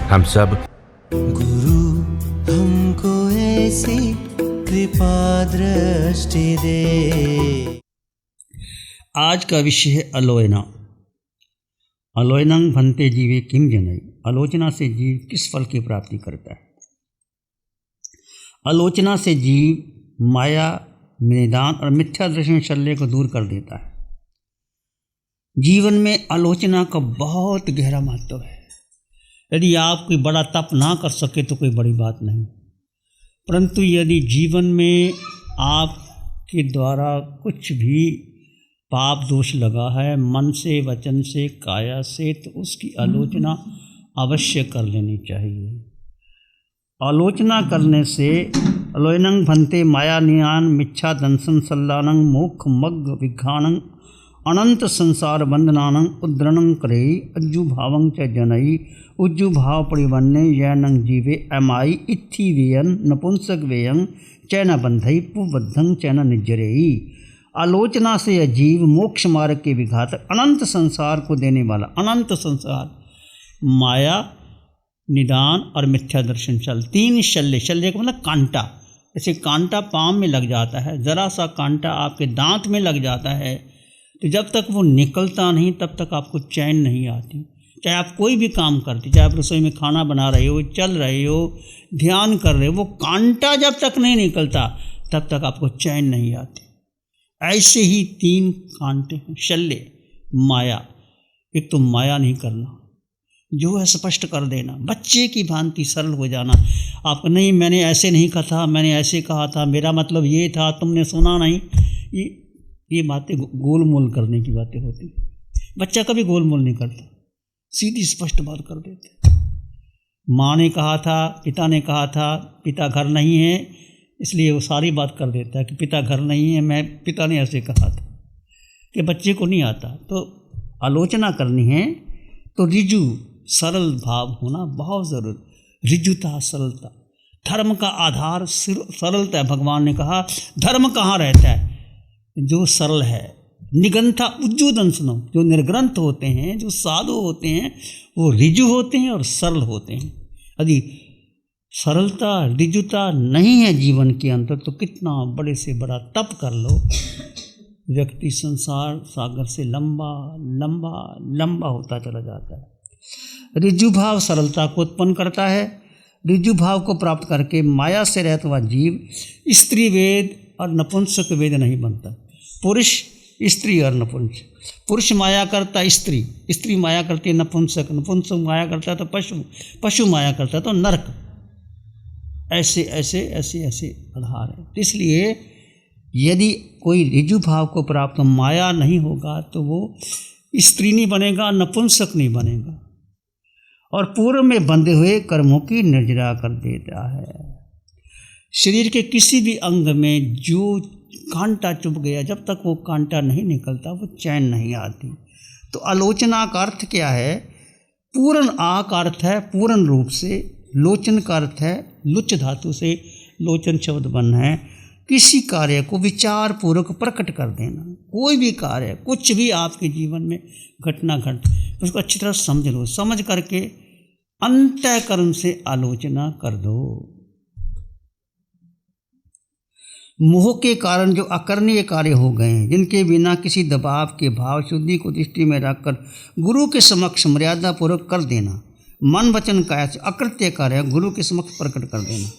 हम सब गुरु हमको ऐसी कृपा दृष्टि दे। आज का विषय है आलोचना। आलोचनं भन्ते जीवे किम जनई। आलोचना से जीव किस फल की प्राप्ति करता है। आलोचना से जीव माया, निदान और मिथ्या दर्शन शल्य को दूर कर देता है। जीवन में आलोचना का बहुत गहरा महत्व है। यदि आप कोई बड़ा तप ना कर सके तो कोई बड़ी बात नहीं, परंतु यदि जीवन में आपके द्वारा कुछ भी पाप दोष लगा है मन से, वचन से, काया से, तो उसकी आलोचना अवश्य कर लेनी चाहिए। आलोचना करने से आलोचनं भन्ते माया नियान मिच्छा दंसन सल्लानं मोक्ष मग्ग विघानं अनंत संसार बंधनानं उद्रणं करई अज्जु भावं च जनई उज्जु भाव परिवन्ने यैनं जीवे अमाई इत्थि वेयन नपुंसक वेयं चैन बंधई पुबद्धं चैन निज्जरेई। आलोचना से यह जीव मोक्ष मार्ग के विघातक अनंत संसार को देने वाला, अनंत संसार माया, निदान और मिथ्या दर्शन शल, तीन शल्य। शल्य का मतलब कांटा। जैसे कांटा पाँव में लग जाता है, ज़रा सा कांटा आपके दांत में लग जाता है, तो जब तक वो निकलता नहीं तब तक आपको चैन नहीं आती। चाहे आप कोई भी काम करते, चाहे आप रसोई में खाना बना रहे हो, चल रहे हो, ध्यान कर रहे हो, वो कांटा जब तक नहीं निकलता तब तक आपको चैन नहीं आती। ऐसे ही तीन कांटे हैं शल्य, माया। एक तो माया नहीं करना, जो है स्पष्ट कर देना, बच्चे की भांति सरल हो जाना। आप नहीं, मैंने ऐसे नहीं कहा था, मैंने ऐसे कहा था, मेरा मतलब ये था, तुमने सुना नहीं। ये बातें गोलमोल करने की बातें होती। बच्चा कभी गोलमोल नहीं करता, सीधी स्पष्ट बात कर देते। माँ ने कहा था, पिता ने कहा था, पिता घर नहीं है, इसलिए वो सारी बात कर देता है कि पिता घर नहीं है, पिता ने ऐसे कहा था, कि बच्चे को नहीं आता। तो आलोचना करनी है तो रिजु सरल भाव होना बहुत ज़रूरी। रिजुता, सरलता, धर्म का आधार सरलता है। भगवान ने कहा धर्म कहाँ रहता है? जो सरल है। निगंथा उज्जुदंसनो, जो निर्ग्रंथ होते हैं, जो साधु होते हैं, वो रिजु होते हैं और सरल होते हैं। यदि सरलता, रिजुता नहीं है जीवन के अंदर तो कितना बड़े से बड़ा तप कर लो, व्यक्ति संसार सागर से लंबा लंबा लंबा होता चला जाता है। रिजु भाव सरलता को उत्पन्न करता है। रिजु भाव को प्राप्त करके माया से रहता हुआ जीव स्त्री वेद और नपुंसक वेद नहीं बनता। पुरुष, स्त्री और नपुंसक। पुरुष माया करता स्त्री, स्त्री माया करती है नपुंसक, नपुंसक माया करता है तो पशु, पशु माया करता है तो नरक। ऐसे ऐसे ऐसे ऐसे आधार है। इसलिए यदि कोई रिजु भाव को प्राप्त माया नहीं होगा तो वो स्त्री नहीं बनेगा, नपुंसक नहीं बनेगा, और पूर्व में बंधे हुए कर्मों की निर्जरा कर देता है। शरीर के किसी भी अंग में जो कांटा चुभ गया, जब तक वो कांटा नहीं निकलता वो चैन नहीं आती। तो आलोचना का अर्थ क्या है? पूर्ण आ का अर्थ है पूर्ण रूप से, लोचन का अर्थ है लुच धातु से लोचन शब्द बना है, किसी कार्य को विचार पूर्वक प्रकट कर देना। कोई भी कार्य, कुछ भी आपके जीवन में घटना घट, उसको अच्छी तरह समझ लो, समझ करके अंतःकरण से आलोचना कर दो। मोह के कारण जो अकरणीय कार्य हो गए हैं, जिनके बिना किसी दबाव के भाव शुद्धि को दृष्टि में रखकर गुरु के समक्ष मर्यादा पूर्वक कर देना। मन वचन काया से अकृत्य कार्य गुरु के समक्ष प्रकट कर देना।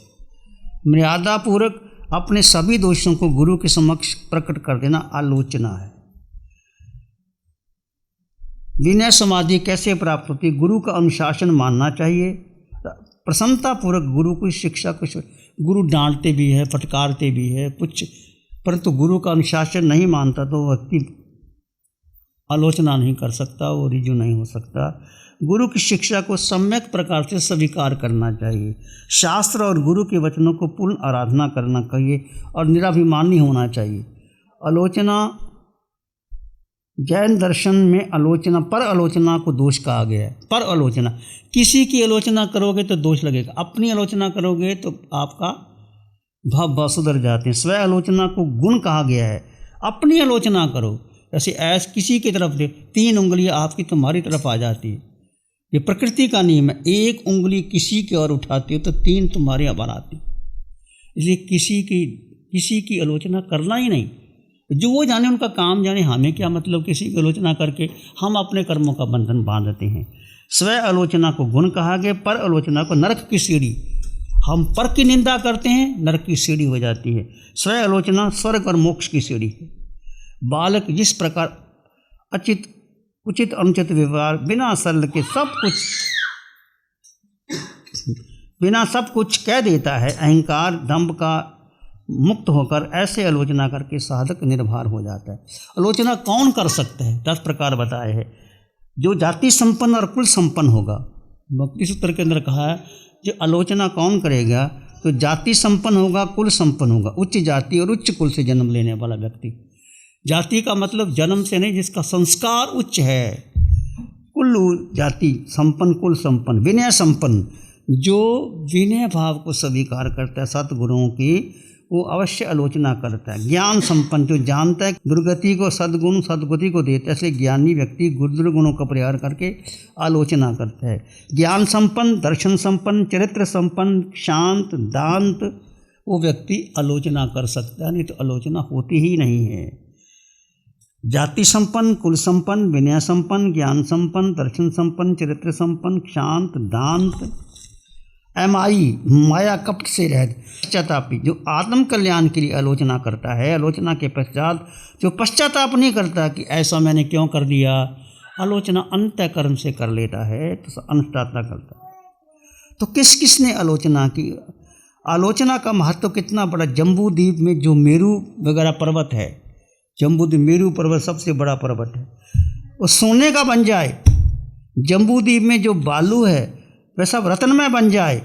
मर्यादा पूर्वक अपने सभी दोषों को गुरु के समक्ष प्रकट कर देना आलोचना है। विनय समाधि कैसे प्राप्त होती? गुरु का अनुशासन मानना चाहिए। प्रसन्नता पूर्वक गुरु की शिक्षा को, गुरु डांटते भी है, फटकारते भी है कुछ, परंतु गुरु का अनुशासन नहीं मानता तो व्यक्ति आलोचना नहीं कर सकता, वो रिजु नहीं हो सकता। गुरु की शिक्षा को सम्यक प्रकार से स्वीकार करना चाहिए। शास्त्र और गुरु के वचनों को पूर्ण आराधना करना चाहिए और निराभिमानी होना चाहिए। आलोचना, जैन दर्शन में आलोचना, पर आलोचना को दोष कहा गया है। पर आलोचना, किसी की आलोचना करोगे तो दोष लगेगा, अपनी आलोचना करोगे तो आपका भाव सुधर जाते हैं। स्व आलोचना को गुण कहा गया है। अपनी आलोचना करो, जैसे ऐस किसी की तरफ दे, 3 उंगलियां आपकी तुम्हारी तरफ आ जाती है, ये प्रकृति का नियम है, एक उंगली किसी की ओर उठाते हो तो 3 तुम्हारे आबार आती। इसलिए किसी की आलोचना करना ही नहीं। जो वो जाने, उनका काम जाने, हमें क्या मतलब किसी की आलोचना करके। हम अपने कर्मों का बंधन बांधते हैं। स्व आलोचना को गुण कहा गया, पर आलोचना को नरक की सीढ़ी। हम पर की निंदा करते हैं, नरक की सीढ़ी हो जाती है। स्व आलोचना स्वर्ग और मोक्ष की सीढ़ी है। बालक जिस प्रकार उचित अनुचित व्यवहार बिना सब कुछ कह देता है, अहंकार दंभ का मुक्त होकर ऐसे आलोचना करके साधक निर्भर हो जाता है। आलोचना कौन कर सकता है? 10 प्रकार बताए हैं। जो जाति संपन्न और कुल संपन्न होगा, भक्ति सूत्र के अंदर कहा है, जो आलोचना कौन करेगा तो जाति संपन्न होगा, कुल संपन्न होगा। उच्च जाति और उच्च कुल से जन्म लेने वाला व्यक्ति। जाति का मतलब जन्म से नहीं, जिसका संस्कार उच्च है। कुल जाति संपन्न, कुल संपन्न, विनय संपन्न, जो विनय भाव को स्वीकार करता है सद्गुरुओं की, वो अवश्य आलोचना करता है। ज्ञान संपन्न, जो जानता है दुर्गति को सद्गुण सद्गति को देता है, इसलिए ज्ञानी व्यक्ति दुर्गुणों का परिहार करके आलोचना करता है। ज्ञान संपन्न, दर्शन संपन्न, चरित्र संपन्न, शांत, दांत, वो व्यक्ति आलोचना कर सकता है, नहीं तो आलोचना होती ही नहीं है। जाति संपन्न, कुल संपन्न, विनय संपन्न, ज्ञान संपन्न, दर्शन संपन्न, चरित्र संपन्न, शांत, दांत, माया कपट से रहित, पश्चातापी, जो आत्म कल्याण के लिए आलोचना करता है। आलोचना के पश्चात जो पश्चाताप नहीं करता कि ऐसा मैंने क्यों कर दिया। आलोचना अंतःकरण से कर लेता है तो अनुष्ठाता करता है। तो किसने आलोचना की? आलोचना का महत्व कितना बड़ा। जम्बू द्वीप में जो मेरू वगैरह पर्वत है, जम्बू द्वीप मेरू पर्वत सबसे बड़ा पर्वत है, वो सोने का बन जाए। जम्बू द्वीप में जो बालू है वह सब रत्नमय बन जाए।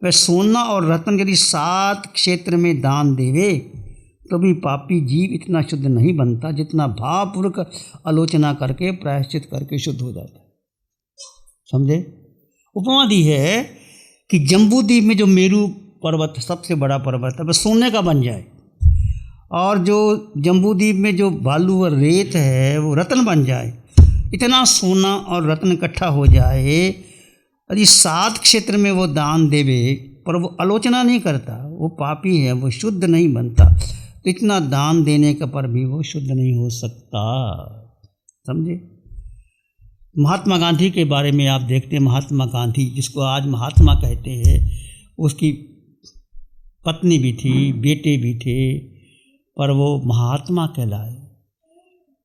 वह सोना और रत्न यदि 7 क्षेत्र में दान देवे तो भी पापी जीव इतना शुद्ध नहीं बनता जितना भावपूर्वक आलोचना करके प्रायश्चित करके शुद्ध हो जाता है। समझे? उपमा दी है कि जम्बू द्वीप में जो मेरू पर्वत सबसे बड़ा पर्वत है वह सोने का बन जाए, और जो जम्बू द्वीप में जो बालू और रेत है वो रत्न बन जाए। इतना सोना और रत्न इकट्ठा हो जाए, यदि 7 क्षेत्र में वो दान देवे पर वो आलोचना नहीं करता, वो पापी है, वो शुद्ध नहीं बनता। तो इतना दान देने का पर भी वो शुद्ध नहीं हो सकता। समझे? महात्मा गांधी के बारे में आप देखते हैं, महात्मा गांधी जिसको आज महात्मा कहते हैं, उसकी पत्नी भी थी, बेटे भी थे, पर वो महात्मा कहलाए।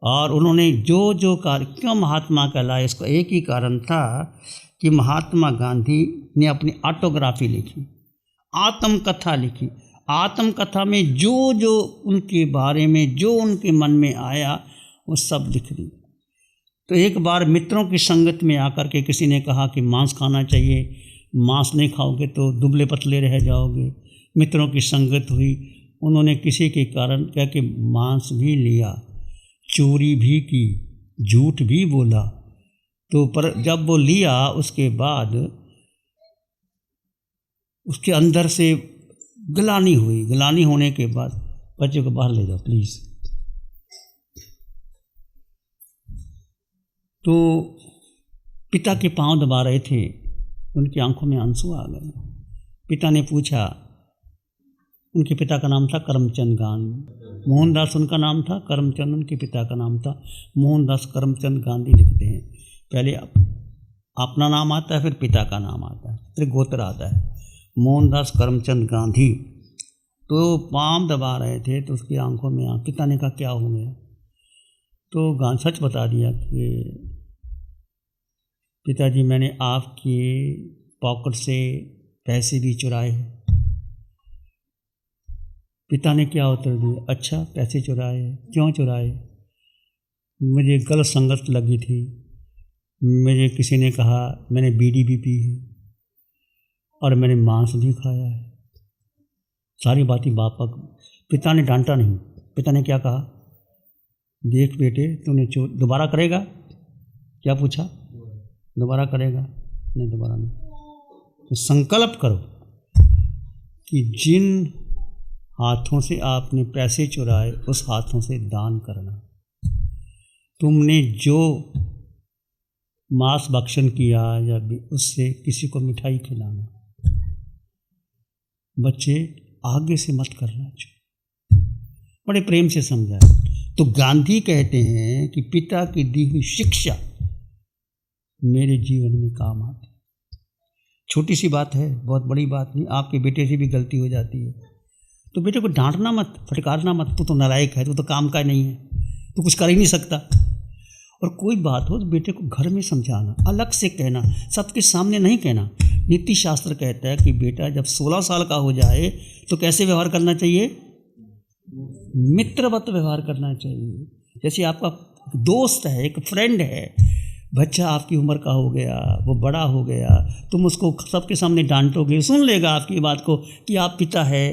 और उन्होंने जो कार्य, क्यों महात्मा कहलाए, इसका एक ही कारण था कि महात्मा गांधी ने अपनी ऑटोग्राफी लिखी, आत्मकथा लिखी। आत्मकथा में जो उनके बारे में जो उनके मन में आया वो सब लिख दी। तो एक बार मित्रों की संगत में आकर के किसी ने कहा कि मांस खाना चाहिए, मांस नहीं खाओगे तो दुबले पतले रह जाओगे। मित्रों की संगत हुई, उन्होंने किसी के कारण कह के मांस भी लिया, चोरी भी की, झूठ भी बोला। तो पर जब वो लिया उसके बाद उसके अंदर से ग्लानि हुई। ग्लानि होने के बाद बच्चे को बाहर ले जाओ प्लीज़। तो पिता के पांव दबा रहे थे, उनकी आंखों में आंसू आ गए। पिता ने पूछा, उनके पिता का नाम था करमचंद गांधी, मोहनदास उनका नाम था, करमचंद उनके पिता का नाम था। मोहनदास करमचंद गांधी लिखते हैं। पहले अपना नाम आता है, फिर पिता का नाम आता है, फिर गोत्र आता है। मोहनदास करमचंद गांधी तो पाँव दबा रहे थे तो उसकी आंखों में पिता ने कहा क्या हो गया? तो गांधी सच बता दिया कि पिताजी मैंने आपके पॉकेट से पैसे भी चुराए हैं। पिता ने क्या उत्तर दिया? अच्छा पैसे चुराए, क्यों चुराए? मुझे गलत संगत लगी थी, मुझे किसी ने कहा, मैंने बीड़ी भी पी है और मैंने मांस भी खाया है। सारी बातें पिता ने डांटा नहीं। पिता ने क्या कहा? देख बेटे तूने दोबारा करेगा? क्या पूछा? दोबारा करेगा? नहीं दोबारा नहीं। तो संकल्प करो कि जिन हाथों से आपने पैसे चुराए उस हाथों से दान करना। तुमने जो मांस भक्षण किया या उससे किसी को मिठाई खिलाना, बच्चे आगे से मत करना चाहिए, बड़े प्रेम से समझाए। तो गांधी कहते हैं कि पिता की दी हुई शिक्षा मेरे जीवन में काम आती। छोटी सी बात है, बहुत बड़ी बात नहीं। आपके बेटे से भी गलती हो जाती है तो बेटे को डांटना मत, फटकारना मत, तू तो नालायक है, तू तो काम का नहीं है, तू कुछ कर ही नहीं सकता। और कोई बात हो तो बेटे को घर में समझाना, अलग से कहना, सबके सामने नहीं कहना। नीति शास्त्र कहता है कि बेटा जब 16 साल का हो जाए तो कैसे व्यवहार करना चाहिए? मित्रवत व्यवहार करना चाहिए। जैसे आपका दोस्त है, एक फ्रेंड है, बच्चा आपकी उम्र का हो गया, वो बड़ा हो गया, तुम उसको सबके सामने डांटोगे, सुन लेगा आपकी बात को कि आप पिता है,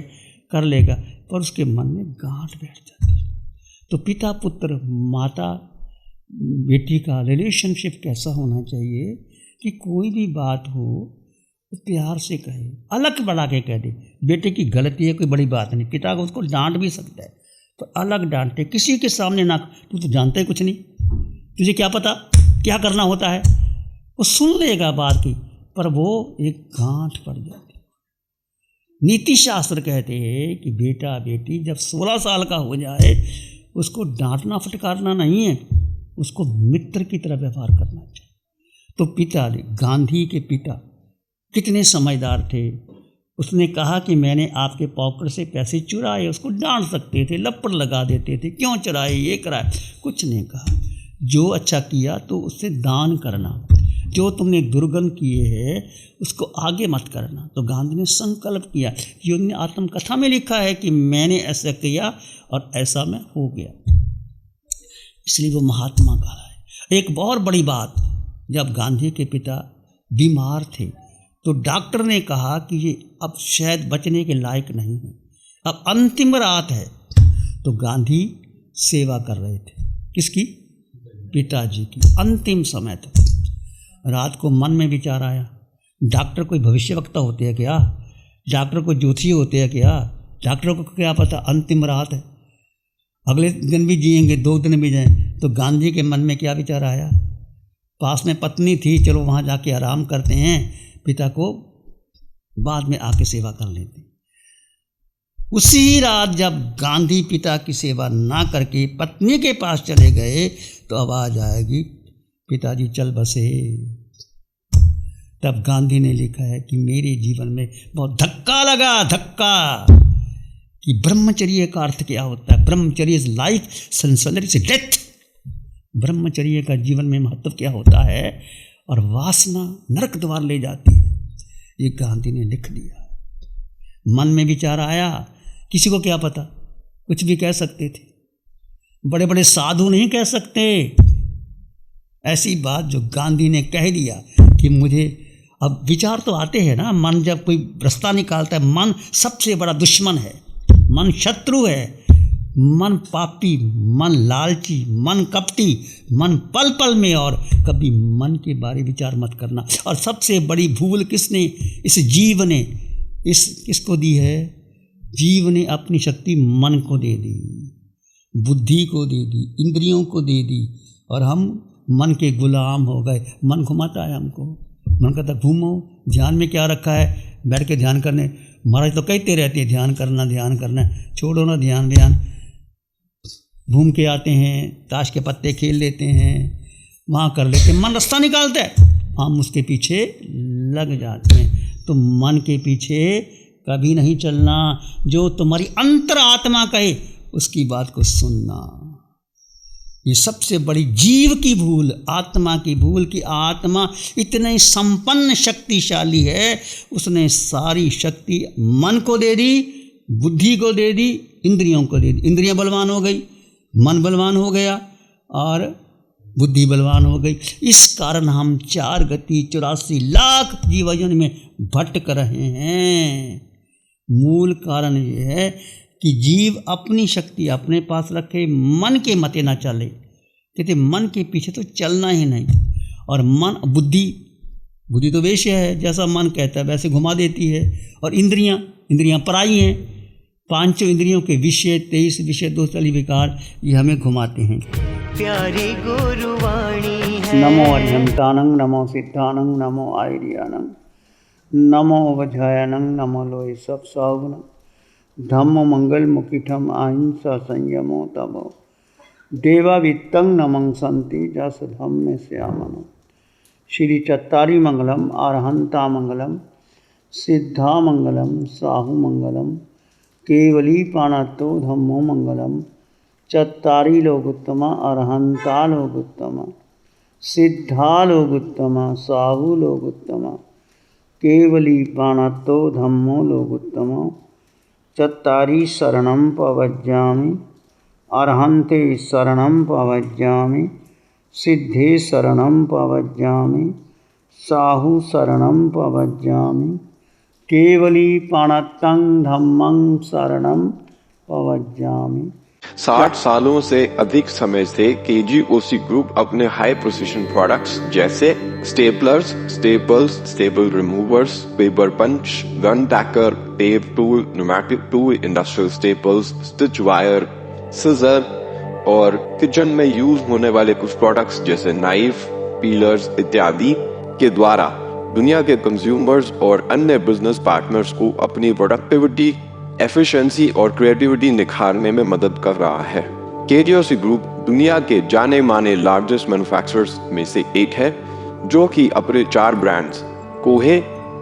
कर लेगा, पर उसके मन में गांठ बैठ जाती है। तो पिता पुत्र, माता बेटी का रिलेशनशिप कैसा होना चाहिए कि कोई भी बात हो तो प्यार से कहे, अलग बढ़ा के कह दे। बेटे की गलती है, कोई बड़ी बात नहीं, पिता को उसको डांट भी सकता है, तो अलग डांटे, किसी के सामने ना। तू तो जानता है कुछ नहीं, तुझे क्या पता क्या करना होता है। वो सुन लेगा बात की, पर वो एक गांठ पड़ जाती। नीति शास्त्र कहते हैं कि बेटा बेटी जब 16 साल का हो जाए उसको डांटना फटकारना नहीं है, उसको मित्र की तरह व्यवहार करना चाहिए। तो पिता, गांधी के पिता कितने समझदार थे। उसने कहा कि मैंने आपके पॉकेट से पैसे चुराए, उसको डांट सकते थे, लपड़ लगा देते थे, क्यों चुराए, ये कराए, कुछ नहीं कहा। जो अच्छा किया तो उससे दान करना, जो तुमने दुर्गम किए हैं उसको आगे मत करना। तो गांधी ने संकल्प किया, ये उन्होंने आत्मकथा में लिखा है कि मैंने ऐसा किया और ऐसा मैं हो गया, इसलिए वो महात्मा कहा है। एक बहुत बड़ी बात, जब गांधी के पिता बीमार थे तो डॉक्टर ने कहा कि ये अब शायद बचने के लायक नहीं है, अब अंतिम रात है। तो गांधी सेवा कर रहे थे, किसकी? पिताजी की। अंतिम समय तक रात को मन में विचार आया, डॉक्टर कोई भविष्यवक्ता होते हैं क्या? डॉक्टर कोई ज्योतिषी होते हैं क्या? डॉक्टरों को क्या पता अंतिम रात है, अगले दिन भी जिएंगे, 2 दिन भी जाएं। तो गांधी के मन में क्या विचार आया? पास में पत्नी थी, चलो वहाँ जाके आराम करते हैं, पिता को बाद में आके सेवा कर लेते। उसी रात जब गांधी पिता की सेवा ना करके पत्नी के पास चले गए तो आवाज आएगी, पिताजी चल बसे। तब गांधी ने लिखा है कि मेरे जीवन में बहुत धक्का लगा, धक्का, कि ब्रह्मचर्य का अर्थ क्या होता है। ब्रह्मचर्य इज लाइफ, संसार इज डेथ। ब्रह्मचर्य का जीवन में महत्व क्या होता है, और वासना नरक द्वार ले जाती है, ये गांधी ने लिख दिया। मन में विचार आया, किसी को क्या पता, कुछ भी कह सकते थे, बड़े बड़े साधु नहीं कह सकते ऐसी बात जो गांधी ने कह दिया कि मुझे। अब विचार तो आते हैं ना, मन जब कोई रास्ता निकालता है, मन सबसे बड़ा दुश्मन है, मन शत्रु है, मन पापी, मन लालची, मन कपटी, मन पल पल में। और कभी मन के बारे विचार मत करना। और सबसे बड़ी भूल किसने, इस जीव ने, किसको दी है? जीव ने अपनी शक्ति मन को दे दी, बुद्धि को दे दी, इंद्रियों को दे दी, और हम मन के गुलाम हो गए। मन घुमाता है हमको, मन कहता घूमो, ध्यान में क्या रखा है, बैठ के ध्यान करने। महाराज तो कहते रहते हैं ध्यान करना, ध्यान करना, छोड़ो ना ध्यान ध्यान। घूम के आते हैं, ताश के पत्ते खेल लेते हैं, वहाँ कर लेते हैं, मन रास्ता निकालता है, हम उसके पीछे लग जाते हैं। तो मन के पीछे कभी नहीं चलना, जो तुम्हारी अंतरात्मा कहे उसकी बात को सुनना। ये सबसे बड़ी जीव की भूल, आत्मा की भूल, कि आत्मा इतने संपन्न शक्तिशाली है, उसने सारी शक्ति मन को दे दी, बुद्धि को दे दी, इंद्रियों को दे दी। इंद्रियां बलवान हो गई, मन बलवान हो गया और बुद्धि बलवान हो गई। इस कारण हम 4 गति 84 लाख जीवन में भटक रहे हैं। मूल कारण ये है कि जीव अपनी शक्ति अपने पास रखे, मन के मते ना चले। कहते मन के पीछे तो चलना ही नहीं। और मन, बुद्धि तो वेश्या है, जैसा मन कहता है वैसे घुमा देती है। और इंद्रियां पराई हैं, 5 इंद्रियों के विषय, 23 विषय, 2 तली विकार, ये हमें घुमाते हैं। प्यारी गुरुवाणी है। नमो अरिहंतानं, नमो सिद्धानं, नमो आयर्यानं, नमो वज्रायनं, नमो लोय सब सागुन, धम्म मंगल मुखिठम अहिंसा संयमो तमो, देवा वित्तं नमं संति जस धम्म श्यामनो। श्री चत्तारी मंगलम, अरहंता मंगलम, सिद्धा मंगलम, साहु मंगलम, केवली पाणतो धम्मो मंगलम। चत्तारी लोगोत्तम, अरहंता लोगोत्तम, सिद्धा लोगोत्तम, साहु लोगोत्तम, केवली पाणतो धम्मो लोगोत्तम। चत्तारी शरणं पवज्जामि, अरहन्ते शरणं पवज्जामि, सिद्धे शरणं पवज्जामि, साहु शरणं पवज्जामि, केवली पाणतं धम्मं शरणं पवज्जामि। 60 सालों से अधिक समय से KGOC ग्रुप अपने हाई प्रिसिशन प्रोडक्ट्स जैसे staplers, staples, staple removers, paper punch, gun tacker, tape tool, pneumatic tool, industrial staples, stitch wire, scissor और किचन में यूज होने वाले कुछ प्रोडक्ट्स जैसे नाइफ, पीलर्स इत्यादि के द्वारा दुनिया के कंज्यूमर्स और अन्य बिजनेस पार्टनर्स को अपनी प्रोडक्टिविटी, एफिशिएंसी और क्रिएटिविटी निखारने में मदद कर रहा है। KGOC ग्रुप दुनिया के जाने माने लार्जेस्ट मैन्युफैक्चरर्स में से एक है, जो कि अपने 4 ब्रांड्स कोहे,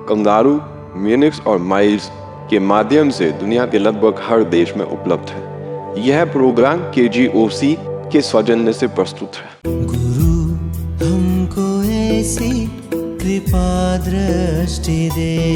कंगारू, म्यूनिक्स और माइल्स के माध्यम से दुनिया के लगभग हर देश में उपलब्ध है। यह प्रोग्राम KGOC के सौजन्य से प्रस्तुत है। गुरु हमको ऐसी कृपा दृष्टि दे।